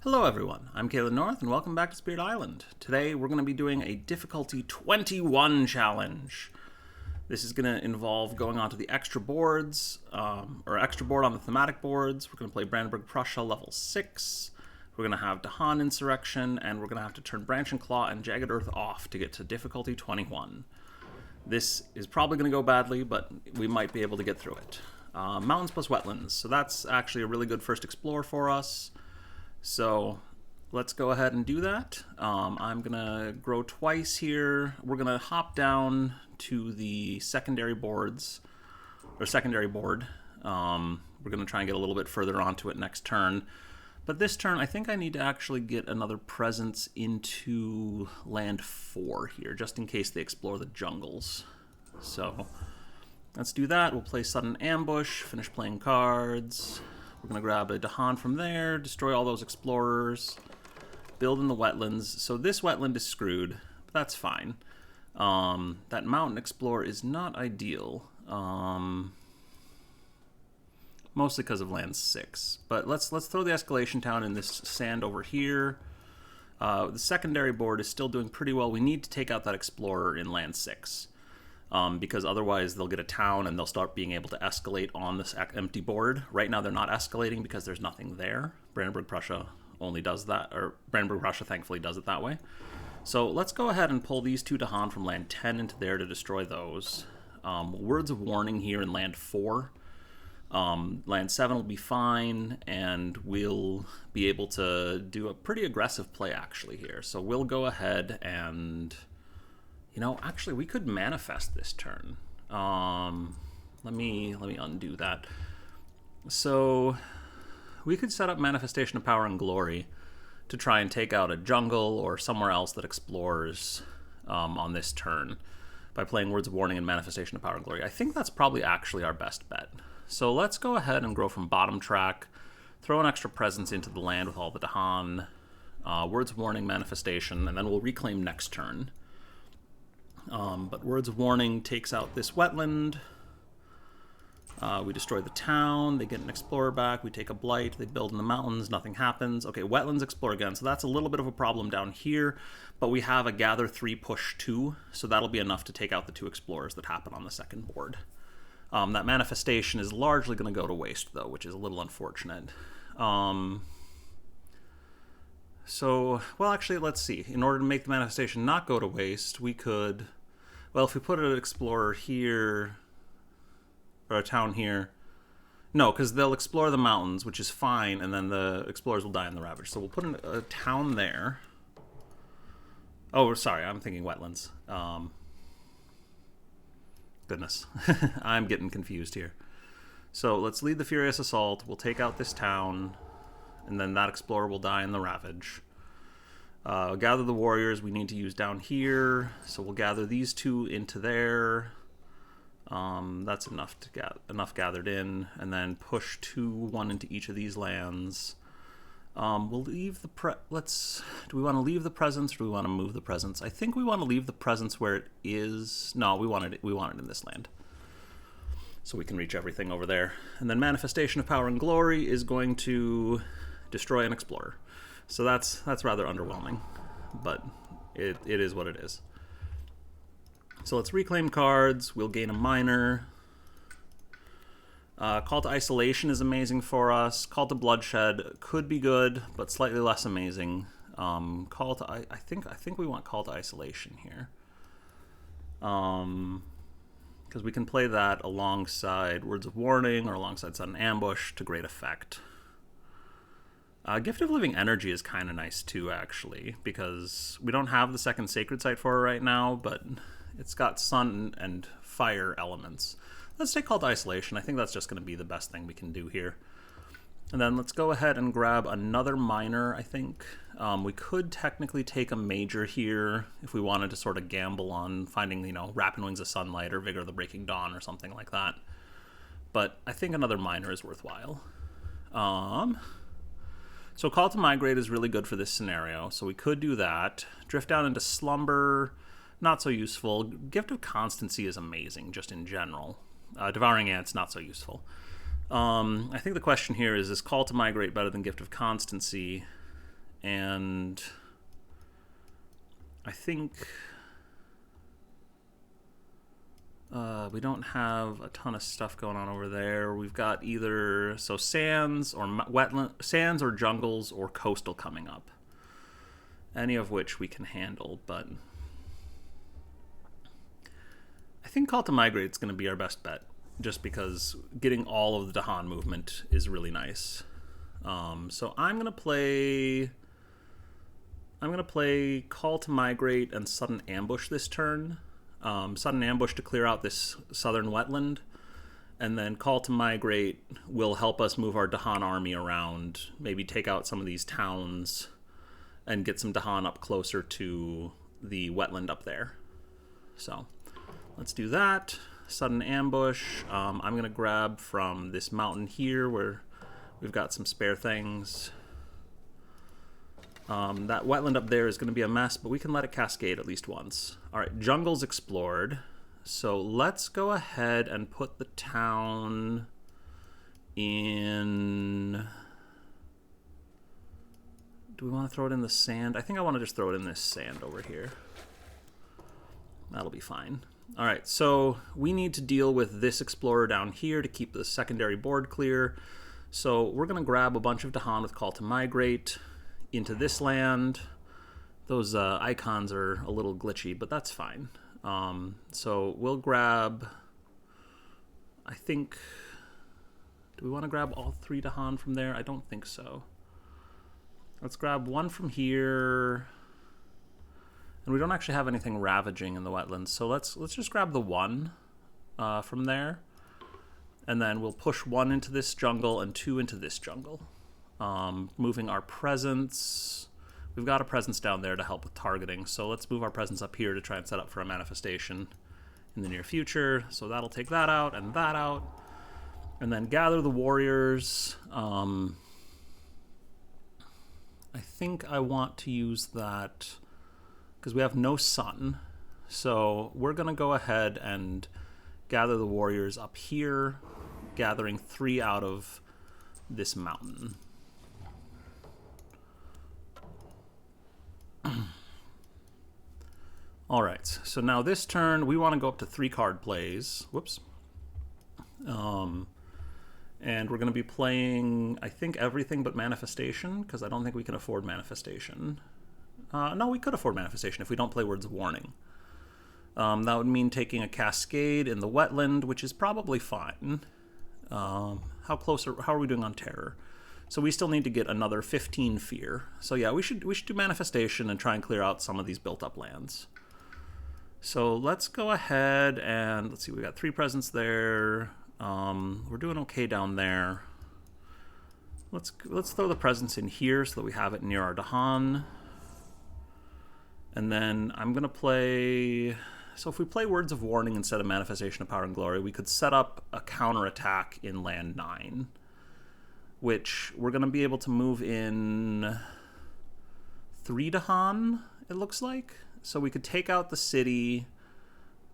Hello everyone, I'm Kayla North and welcome back to Spirit Island. Today we're going to be doing a difficulty 21 challenge. This is going to involve going onto the extra boards, or extra board on the thematic boards. We're going to play Brandenburg-Prussia level 6. We're going to have Dahan Insurrection, and we're going to have to turn Branch and Claw and Jagged Earth off to get to difficulty 21. This is probably going to go badly, but we might be able to get through it. Mountains plus wetlands, so that's actually a really good first explore for us. So let's go ahead and do that. I'm gonna grow twice here. We're gonna hop down to the secondary boards, or secondary board. We're gonna try and get a little bit further onto it next turn. But this turn, I think I need to actually get another presence into land 4 here, just in case they explore the jungles. So let's do that. We'll play Sudden Ambush, finish playing cards. We're going to grab a Dahan from there, destroy all those explorers, build in the wetlands. So this wetland is screwed, but that's fine. That mountain explorer is not ideal, mostly because of land 6. But let's throw the escalation town in this sand over here. The secondary board is still doing pretty well. We need to take out that explorer in land 6. Because otherwise they'll get a town and they'll start being able to escalate on this empty board. Right now they're not escalating because there's nothing there. Brandenburg-Prussia only does that, or Brandenburg-Prussia thankfully does it that way. So let's go ahead and pull these two Dahan from land 10 into there to destroy those. Words of warning here in land 4. Land 7 will be fine, and we'll be able to do a pretty aggressive play actually here. So we'll go ahead and... You know, actually, we could manifest this turn. Let me undo that. So we could set up Manifestation of Power and Glory to try and take out a jungle or somewhere else that explores on this turn by playing Words of Warning and Manifestation of Power and Glory. I think that's probably actually our best bet. So let's go ahead and grow from bottom track, throw an extra presence into the land with all the Dahan, Words of Warning, Manifestation, and then we'll reclaim next turn. But Words of Warning takes out this wetland. We destroy the town. They get an explorer back. We take a blight. They build in the mountains. Nothing happens. Okay, wetlands explore again. So that's a little bit of a problem down here. But we have a gather 3, push 2. So that'll be enough to take out the 2 explorers that happen on the second board. That manifestation is largely going to go to waste, though, which is a little unfortunate. So, well, actually, let's see. In order to make the manifestation not go to waste, we could... Well, if we put an explorer here, or a town here... No, because they'll explore the mountains, which is fine, and then the explorers will die in the Ravage. So we'll put a town there. Oh, sorry, I'm thinking wetlands. Goodness. I'm getting confused here. So let's lead the Furious Assault. We'll take out this town, and then that explorer will die in the Ravage. Gather the warriors we need to use down here, so we'll gather these 2 into there. That's enough to get enough gathered in, and then push 2, 1 into each of these lands. We'll leave the do we want to leave the presence, or do we want to move the presence? I think we want to leave the presence where it is. No, we want it in this land, so we can reach everything over there. And then Manifestation of Power and Glory is going to destroy an explorer. So that's rather underwhelming, but it is what it is. So let's reclaim cards. We'll gain a minor. Call to Isolation is amazing for us. Call to Bloodshed could be good, but slightly less amazing. I think we want Call to Isolation here, because we can play that alongside Words of Warning or alongside Sudden Ambush to great effect. Gift of Living Energy is kind of nice too, actually, because we don't have the second Sacred Site for it right now, but it's got sun and fire elements. Let's take Call to Isolation. I think that's just going to be the best thing we can do here. And then let's go ahead and grab another minor, I think. We could technically take a major here if we wanted to sort of gamble on finding, you know, Rapid Wings of Sunlight or Vigor of the Breaking Dawn or something like that. But I think another minor is worthwhile. So Call to Migrate is really good for this scenario, so we could do that. Drift down into Slumber, not so useful. Gift of Constancy is amazing, just in general. Devouring Ants, not so useful. I think the question here is Call to Migrate better than Gift of Constancy? and I think we don't have a ton of stuff going on over there. We've got either sands or wetland, sands or jungles or coastal coming up. Any of which we can handle, but I think Call to Migrate is going to be our best bet, just because getting all of the Dahan movement is really nice. So I'm gonna play Call to Migrate and Sudden Ambush this turn. Sudden Ambush to clear out this southern wetland, and then Call to Migrate will help us move our Dahan army around, maybe take out some of these towns, and get some Dahan up closer to the wetland up there. So let's do that. Sudden Ambush. I'm going to grab from this mountain here where we've got some spare things. That wetland up there is going to be a mess, but we can let it cascade at least once. All right, jungle's explored. So let's go ahead and put the town in... Do we want to throw it in the sand? I think I want to just throw it in this sand over here. That'll be fine. All right, so we need to deal with this explorer down here to keep the secondary board clear. So we're going to grab a bunch of Dahan with Call to Migrate into this land. Those icons are a little glitchy, but that's fine. So we'll grab, I think, do we want to grab all 3 Dahan from there? I don't think so. Let's grab one from here. And we don't actually have anything ravaging in the wetlands, so let's just grab the 1 from there. And then we'll push 1 into this jungle and 2 into this jungle. Moving our presence. We've got a presence down there to help with targeting, so let's move our presence up here to try and set up for a manifestation in the near future. So that'll take that out and that out. And then gather the warriors. I think I want to use that because we have no sun. So we're going to go ahead and gather the warriors up here, gathering 3 out of this mountain. All right, so now this turn we want to go up to 3 card plays. Whoops. And we're going to be playing, I think, everything but Manifestation, because I don't think we can afford Manifestation. No, we could afford Manifestation if we don't play Words of Warning. That would mean taking a Cascade in the wetland, which is probably fine. How are we doing on Terror? So we still need to get another 15 Fear. So yeah, we should do Manifestation and try and clear out some of these built-up lands. So let's go ahead and, let's see, we got 3 presents there. We're doing okay down there. Let's throw the presents in here so that we have it near our Dahan. And then I'm going to play... So if we play Words of Warning instead of Manifestation of Power and Glory, we could set up a counterattack in land 9, which we're going to be able to move in 3 Dahan, it looks like. So we could take out the city,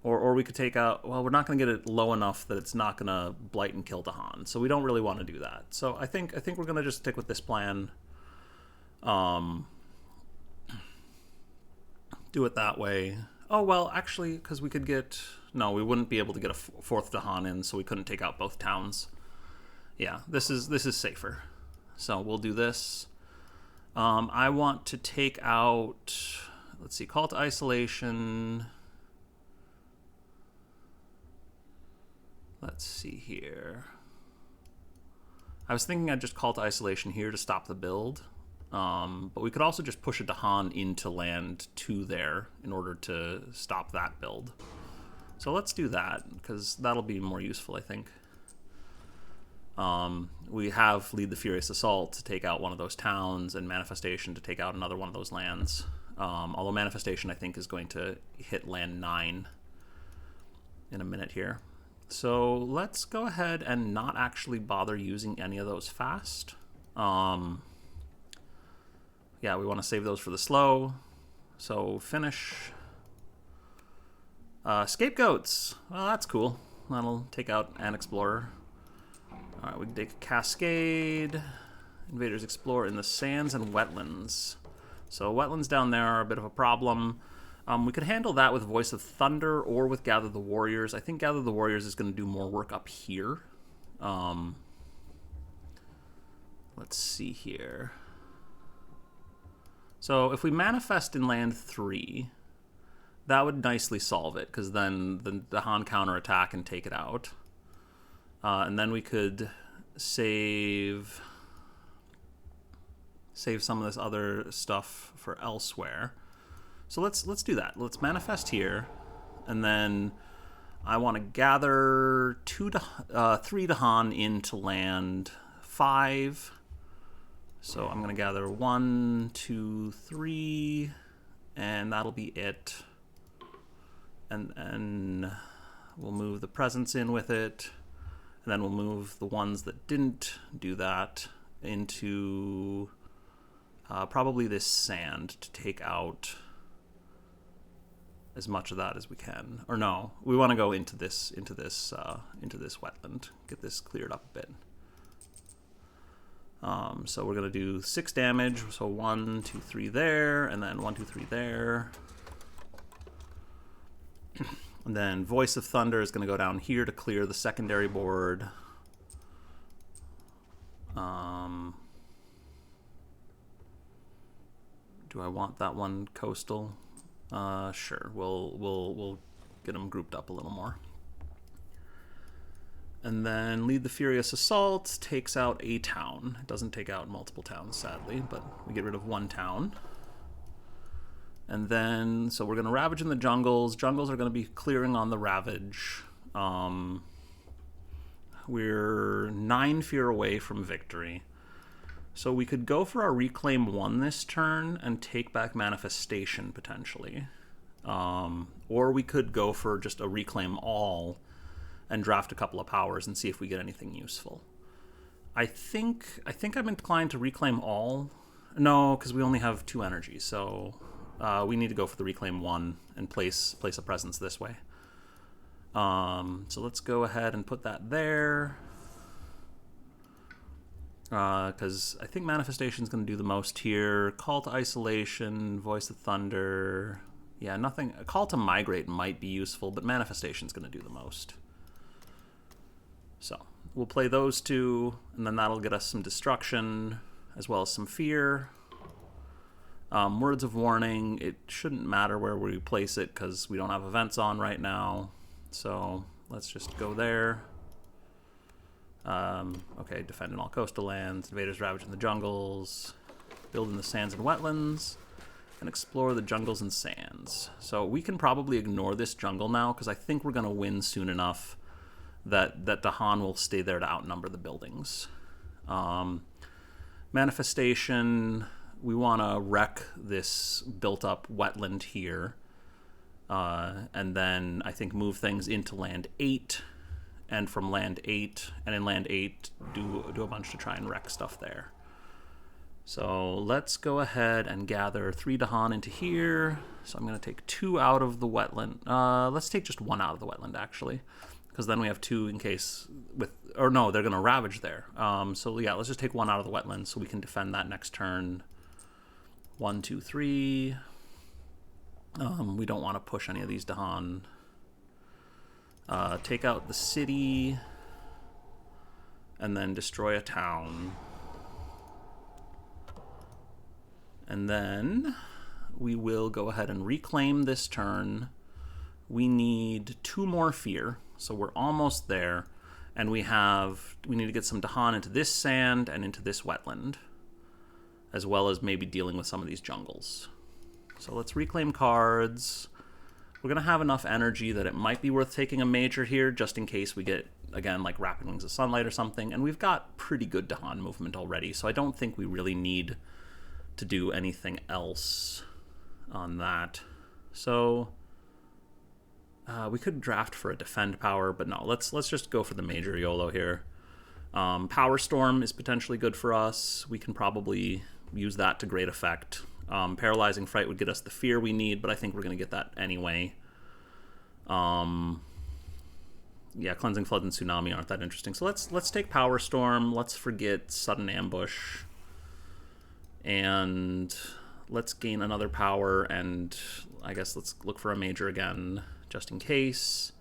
or we could take out... Well, we're not going to get it low enough that it's not going to blight and kill Dahan, so we don't really want to do that. So I think we're going to just stick with this plan. Do it that way. Oh, well, actually, because we could get... No, we wouldn't be able to get a 4th Dahan in, so we couldn't take out both towns. Yeah, this is safer. So we'll do this. I want to take out... Let's see, Call to Isolation. Let's see here. I was thinking I'd just Call to Isolation here to stop the build. But we could also just push a Dahan into land 2 there in order to stop that build. So let's do that, because that'll be more useful, I think. We have Lead the Furious Assault to take out one of those towns, and Manifestation to take out another one of those lands. Although Manifestation, I think, is going to hit land 9 in a minute here. So let's go ahead and not actually bother using any of those fast. Yeah, we want to save those for the slow. So finish. Scapegoats. Well, that's cool. That'll take out an Explorer. All right, we can take a Cascade. Invaders explore in the sands and wetlands. So wetlands down there are a bit of a problem. We could handle that with Voice of Thunder or with Gather the Warriors. I think Gather the Warriors is going to do more work up here. Let's see here. So if we manifest in land 3, that would nicely solve it, because then the Dhan counterattack and take it out. And then we could save some of this other stuff for elsewhere. So let's do that. Let's manifest here, and then I want to gather 3 Dahan into land 5. So I'm going to gather 1, 2, 3, and that'll be it. And then we'll move the presence in with it, and then we'll move the ones that didn't do that into probably this sand to take out as much of that as we can. Or no, we want to go into this wetland, get this cleared up a bit. So we're going to do 6 damage, so 1, 2, 3 there, and then 1, 2, 3 there. And then Voice of Thunder is going to go down here to clear the secondary board. Do I want that one coastal? Sure, we'll get them grouped up a little more. And then Lead the Furious Assault takes out a town. It doesn't take out multiple towns, sadly, but we get rid of 1 town. And then, so we're going to Ravage in the jungles. Jungles are going to be clearing on the Ravage. We're 9 fear away from victory. So we could go for our Reclaim 1 this turn and take back Manifestation, potentially. Or we could go for just a Reclaim all and draft a couple of powers and see if we get anything useful. I think I'm inclined to Reclaim all. No, because we only have 2 energy, so we need to go for the Reclaim 1 and place a presence this way. So let's go ahead and put that there. Because I think Manifestation is going to do the most here. Call to Isolation, Voice of Thunder. Yeah, nothing. A Call to Migrate might be useful, but Manifestation is going to do the most. So we'll play those 2, and then that'll get us some destruction as well as some fear. Words of Warning, it shouldn't matter where we place it because we don't have events on right now. So let's just go there. Okay, defend in all coastal lands, invaders ravage in the jungles, build in the sands and wetlands, and explore the jungles and sands. So we can probably ignore this jungle now because I think we're going to win soon enough that Dahan will stay there to outnumber the buildings. Manifestation, we want to wreck this built-up wetland here, and then I think move things into land 8, and from land 8, and in land 8, do a bunch to try and wreck stuff there. So let's go ahead and gather 3 Dahan into here. So I'm going to take 2 out of the wetland. Let's take just 1 out of the wetland, actually, because then we have 2 in case or no, they're going to ravage there. So yeah, let's just take 1 out of the wetland so we can defend that next turn. 1, 2, 3. We don't want to push any of these Dahan. Take out the city, and then destroy a town. And then we will go ahead and reclaim this turn. We need 2 more fear, so we're almost there. And we need to get some Dahan into this sand and into this wetland, as well as maybe dealing with some of these jungles. So let's reclaim cards. We're going to have enough energy that it might be worth taking a major here, just in case we get, again, like Rapid Wings of Sunlight or something. And we've got pretty good Dahan movement already, so I don't think we really need to do anything else on that. So we could draft for a defend power, but no, let's just go for the major YOLO here. Power Storm is potentially good for us. We can probably use that to great effect. Paralyzing Fright would get us the fear we need, but I think we're going to get that anyway. Yeah, Cleansing Flood and Tsunami aren't that interesting. So let's take Power Storm. Let's forget Sudden Ambush. And let's gain another power, and I guess let's look for a major again, just in case.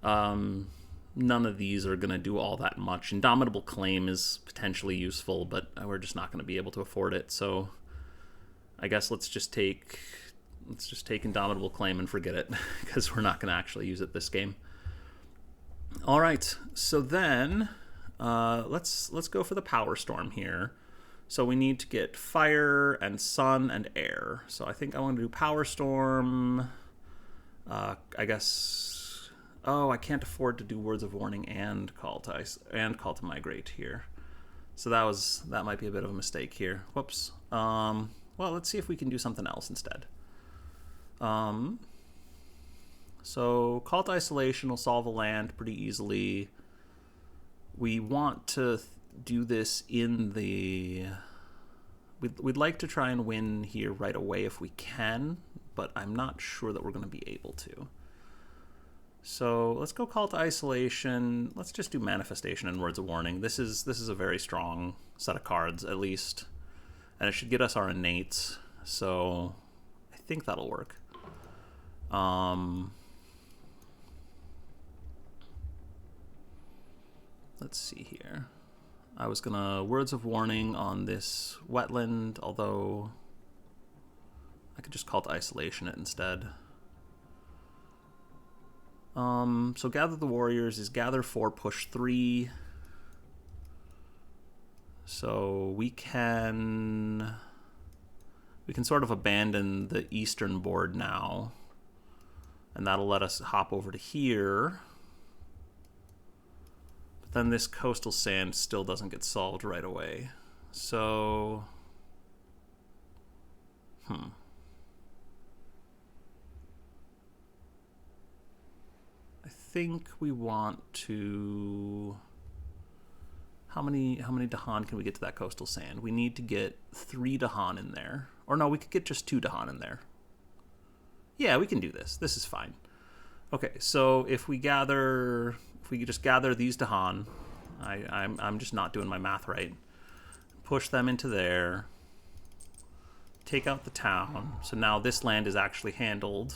None of these are going to do all that much. Indomitable Claim is potentially useful, but we're just not going to be able to afford it, so I guess let's just take Indomitable Claim and forget it, because we're not going to actually use it this game. All right, so then let's go for the Power Storm here. So we need to get Fire and Sun and Air. So I think I want to do Power Storm. I guess. Oh, I can't afford to do Words of Warning and Call to Migrate here. So that might be a bit of a mistake here. Whoops. Well, let's see if we can do something else instead. So Call to Isolation will solve a land pretty easily. We want to do this in the... We'd like to try and win here right away if we can, but I'm not sure that we're going to be able to. So let's go Call to Isolation. Let's just do Manifestation and Words of Warning. This is a very strong set of cards, at least. And it should get us our innates, so I think that'll work. Let's see here. I was gonna Words of Warning on this wetland, although I could just Call to Isolation it instead. So Gather the Warriors is gather 4, push 3. So we can sort of abandon the eastern board now, and that'll let us hop over to here. But then this coastal sand still doesn't get solved right away. So I think we want to... How many Dahan can we get to that coastal sand? We need to get 3 Dahan in there. Or no, we could get just 2 Dahan in there. Yeah, we can do this. This is fine. Okay, so if we just gather these Dahan, I'm just not doing my math right. Push them into there. Take out the town. So now this land is actually handled.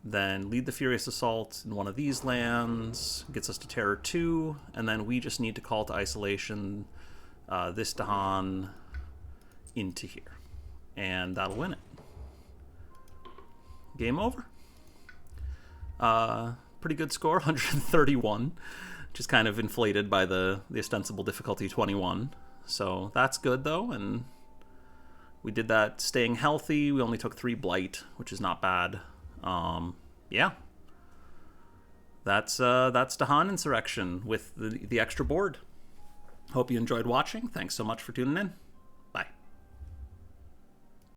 Then lead the Furious Assault in one of these lands, gets us to Terror 2, and then we just need to Call to Isolation this Dahan into here. And that'll win it. Game over. Pretty good score, 131, which is kind of inflated by the ostensible difficulty 21. So that's good, though, and we did that staying healthy. We only took 3 blight, which is not bad. Yeah, that's Dahan Insurrection with the extra board. Hope you enjoyed watching. Thanks so much for tuning in.